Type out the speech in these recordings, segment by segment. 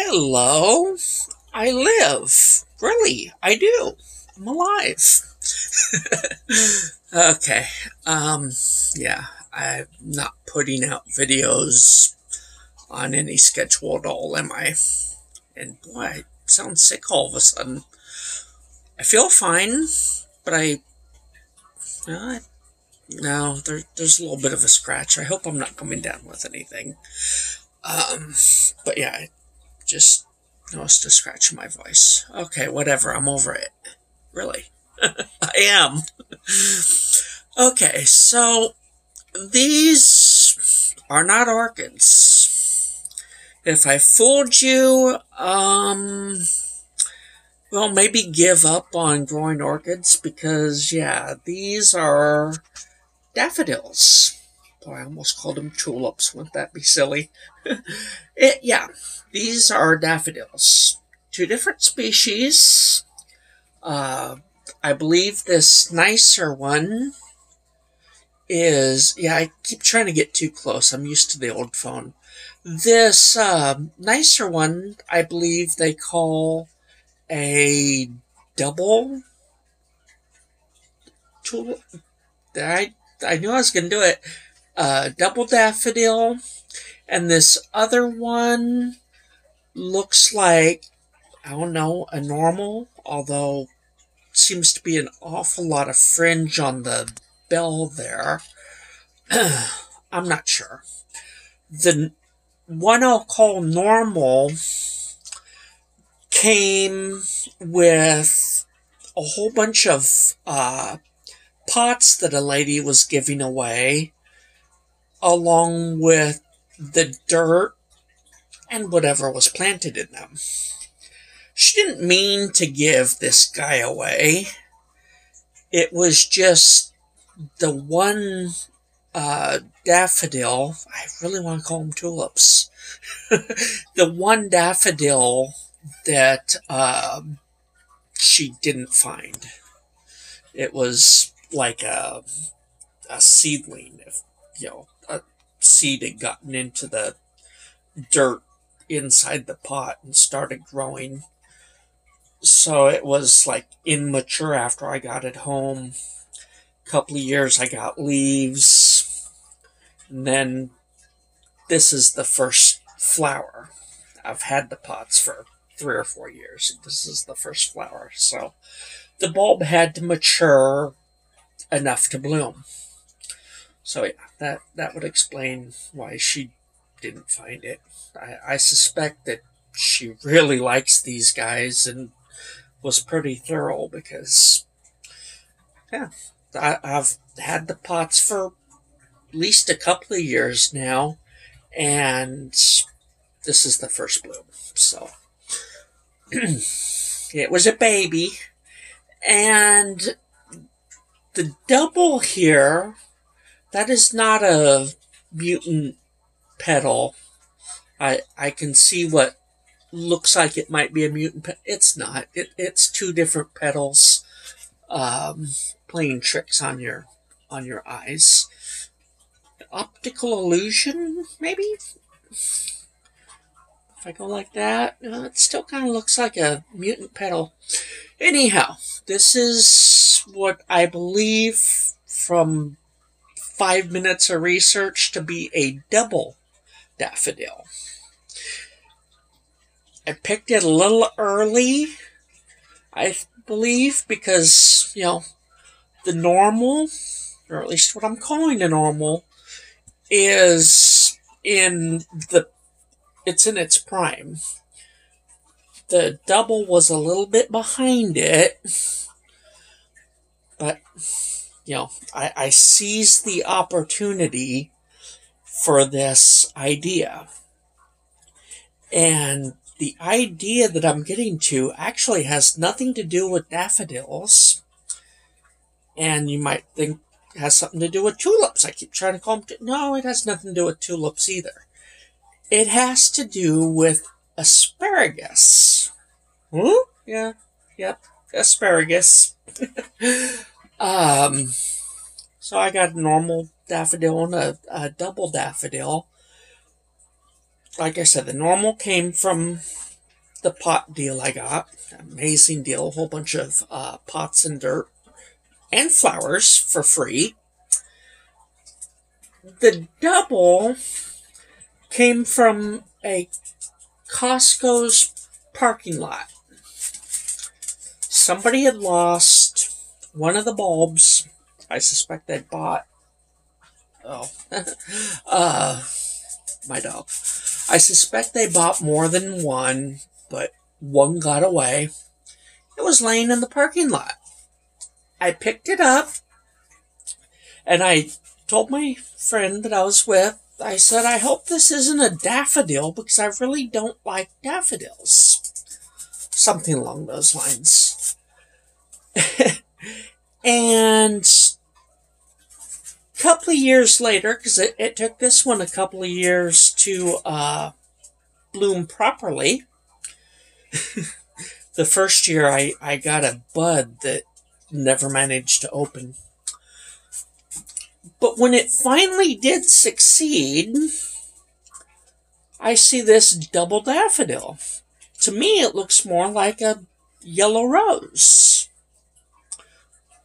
Hello. I live. Really, I do. I'm alive. Okay. Yeah, I'm not putting out videos on any schedule at all, am I? And boy, I sound sick all of a sudden. I feel fine, but uh, no, there's a little bit of a scratch. I hope I'm not coming down with anything. But yeah, I just noticed a scratch in my voice. Okay, whatever, I'm over it. Really. I am. Okay, so these are not orchids. If I fooled you, well, maybe give up on growing orchids because, yeah, these are daffodils. Boy, I almost called them tulips. Wouldn't that be silly? Yeah, these are daffodils. Two different species. I believe this nicer one is, yeah, I keep trying to get too close. I'm used to the old phone. This nicer one, I believe they call a double tulip. I knew I was going to do it. Double daffodil. And this other one looks like, I don't know, a normal, although seems to be an awful lot of fringe on the bell there. I'm not sure. The one I'll call normal came with a whole bunch of pots that a lady was giving away, along with the dirt and whatever was planted in them. She didn't mean to give this guy away. It was just the one daffodil. I really want to call them tulips. The one daffodil that she didn't find. It was like a seedling. If a seed had gotten into the dirt inside the pot and started growing. So it was like immature after I got it home. A couple of years I got leaves. And then this is the first flower. I've had the pots for 3 or 4 years. This is the first flower. So the bulb had to mature enough to bloom. So yeah, that would explain why she didn't find it. I suspect that she really likes these guys and was pretty thorough because, yeah, I've had the pots for at least a couple of years now, and this is the first bloom. So it was a baby, and the double here, that is not a mutant petal. I can see what looks like it might be a mutant petal. It's not. It's two different petals playing tricks on your eyes. Optical illusion, maybe? If I go like that, it still kind of looks like a mutant petal. Anyhow, this is what I believe from 5 minutes of research to be a double daffodil. I picked it a little early, I believe, because, the normal, or at least what I'm calling the normal, is it's in its prime. The double was a little bit behind it, but, I seized the opportunity for this idea. And the idea that I'm getting to actually has nothing to do with daffodils. And you might think it has something to do with tulips. I keep trying to call them. No, it has nothing to do with tulips either. It has to do with asparagus. Yeah, yep, asparagus. So I got a normal daffodil and a double daffodil. Like I said, the normal came from the pot deal I got. Amazing deal. A whole bunch of pots and dirt and flowers for free. The double came from a Costco's parking lot. Somebody had lost one of the bulbs. I suspect they bought... Oh. My dog. I suspect they bought more than one, but one got away. It was laying in the parking lot. I picked it up, and I told my friend that I was with, I said, I hope this isn't a daffodil, because I really don't like daffodils. Something along those lines. And a couple of years later, because it took this one a couple of years to bloom properly. The first year I got a bud that never managed to open. But when it finally did succeed, I see this double daffodil. To me, it looks more like a yellow rose.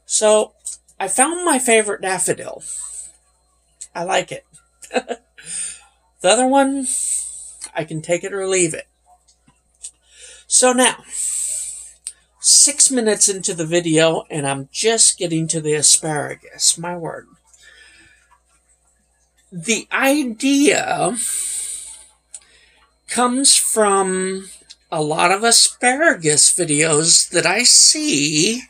So, I found my favorite daffodil. I like it. The other one, I can take it or leave it. So now, 6 minutes into the video, and I'm just getting to the asparagus. My word. The idea comes from a lot of asparagus videos that I see.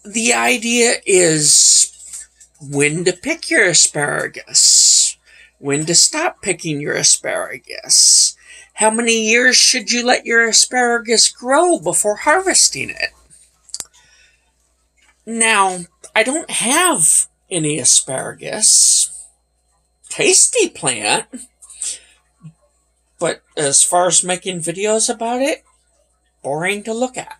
The idea is when to pick your asparagus, when to stop picking your asparagus, how many years should you let your asparagus grow before harvesting it. Now, I don't have any asparagus. Tasty plant. But as far as making videos about it, boring to look at.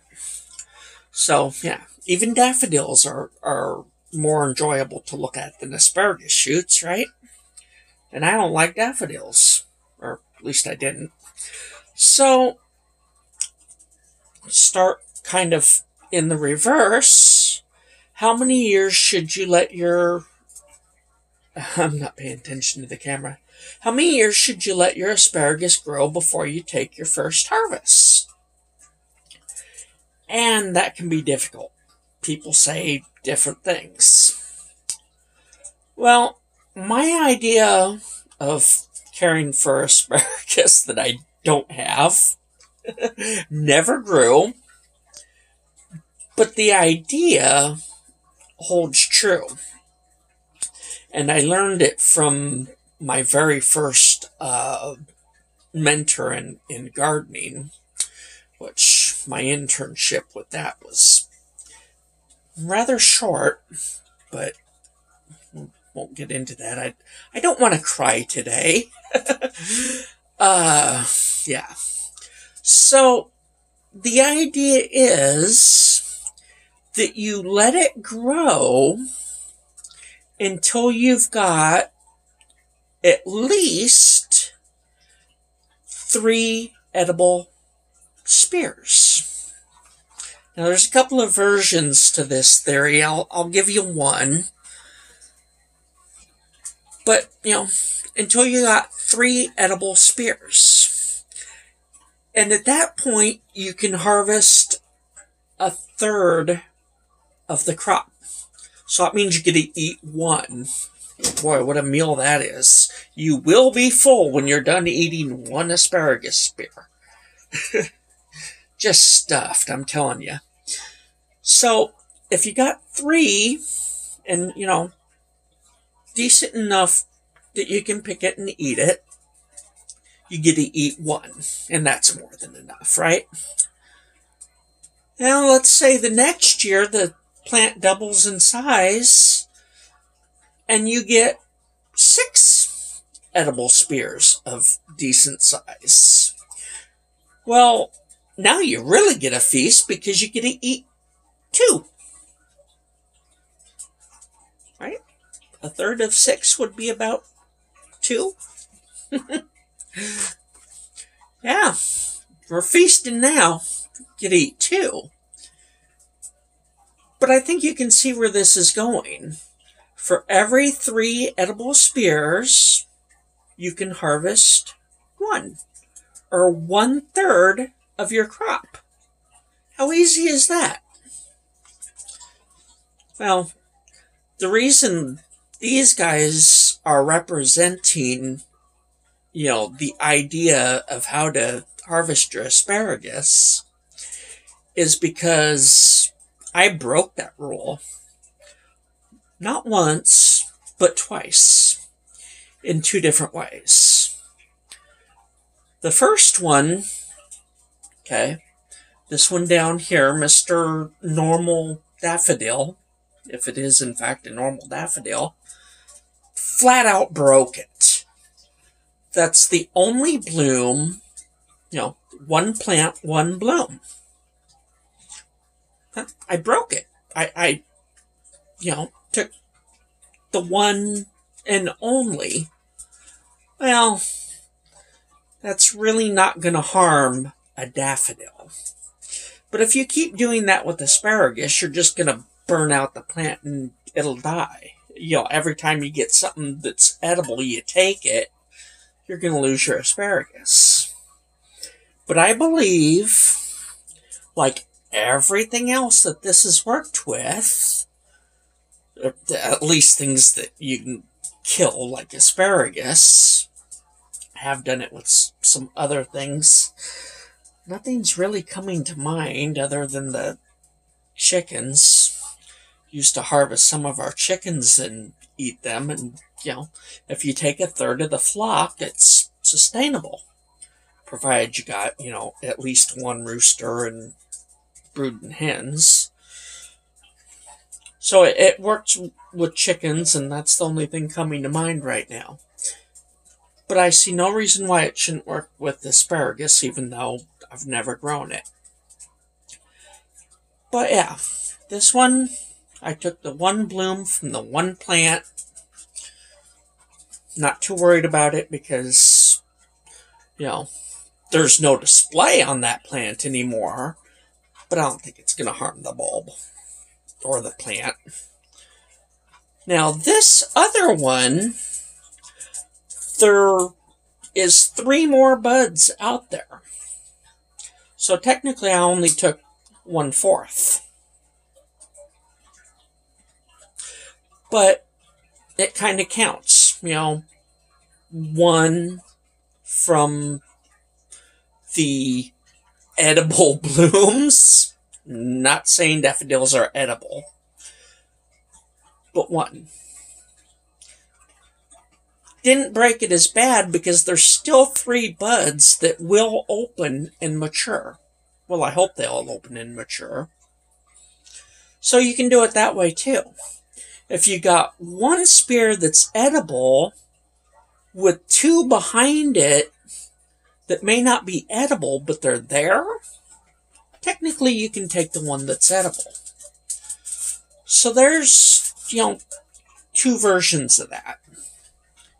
So, yeah, even daffodils are more enjoyable to look at than asparagus shoots, right? And I don't like daffodils. Or at least I didn't. So, start kind of in the reverse. How many years should you let your... I'm not paying attention to the camera. How many years should you let your asparagus grow before you take your first harvest? And that can be difficult. People say different things. Well, my idea of caring for asparagus that I don't have never grew, but the idea holds true. And I learned it from my very first mentor in gardening, which my internship with that was rather short, but won't get into that. I don't want to cry today. Yeah. So, the idea is that you let it grow until you've got at least 3 edible spears. Now, there's a couple of versions to this theory. I'll give you one. But, until you got 3 edible spears. And at that point, you can harvest 1/3 of the crop. So that means you get to eat 1. Boy, what a meal that is. You will be full when you're done eating 1 asparagus spear. Just stuffed, I'm telling you. So, if you got 3, and, decent enough that you can pick it and eat it, you get to eat 1. And that's more than enough, right? Now, let's say the next year the plant doubles in size, and you get 6 edible spears of decent size. Well, now you really get a feast because you get to eat 2. Right? 1/3 of 6 would be about 2. Yeah. We're feasting now. You could eat two. But I think you can see where this is going. For every 3 edible spears, you can harvest 1, or 1/3 of your crop. How easy is that? Well, the reason these guys are representing, the idea of how to harvest your asparagus is because I broke that rule. Not once, but twice, in 2 different ways. The first one, okay, this one down here, Mr. Normal Daffodil, if it is in fact a normal daffodil, flat out broke it. That's the only bloom, one plant, one bloom. I broke it. I took the one and only. Well, that's really not going to harm a daffodil. But if you keep doing that with asparagus, you're just going to burn out the plant and it'll die. Every time you get something that's edible, you take it, you're going to lose your asparagus. But I believe, like everything else that this has worked with, at least things that you can kill, like asparagus, I have done it with some other things. Nothing's really coming to mind other than the chickens. Used to harvest some of our chickens and eat them, and if you take 1/3 of the flock, it's sustainable, provided you got at least 1 rooster and brooding hens. So it works with chickens, and that's the only thing coming to mind right now. But I see no reason why it shouldn't work with asparagus, even though I've never grown it. But yeah, this one, I took the 1 bloom from the 1 plant. Not too worried about it because, there's no display on that plant anymore. But I don't think it's going to harm the bulb or the plant. Now, this other one, there is 3 more buds out there. So technically, I only took 1/4. But it kind of counts, 1 from the edible blooms. Not saying daffodils are edible, but 1. Didn't break it as bad because there's still 3 buds that will open and mature. Well, I hope they'll open and mature. So you can do it that way too. If you got 1 spear that's edible with 2 behind it that may not be edible, but they're there, technically you can take the one that's edible. So there's, 2 versions of that.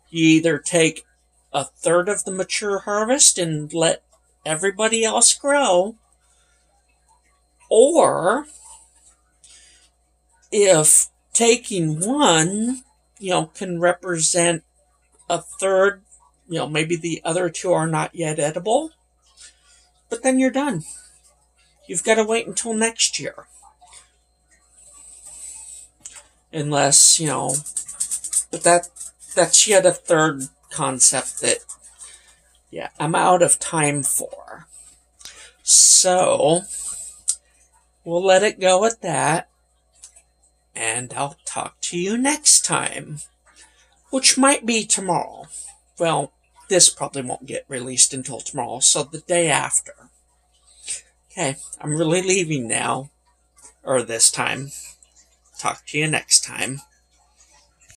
You either take 1/3 of the mature harvest and let everybody else grow, or if taking 1, can represent 1/3, maybe the other 2 are not yet edible, but then you're done. You've got to wait until next year. Unless, but that's yet a third concept that, I'm out of time for. So, we'll let it go at that. And I'll talk to you next time. Which might be tomorrow. Well, this probably won't get released until tomorrow, so the day after. Okay, I'm really leaving now. Or this time. Talk to you next time.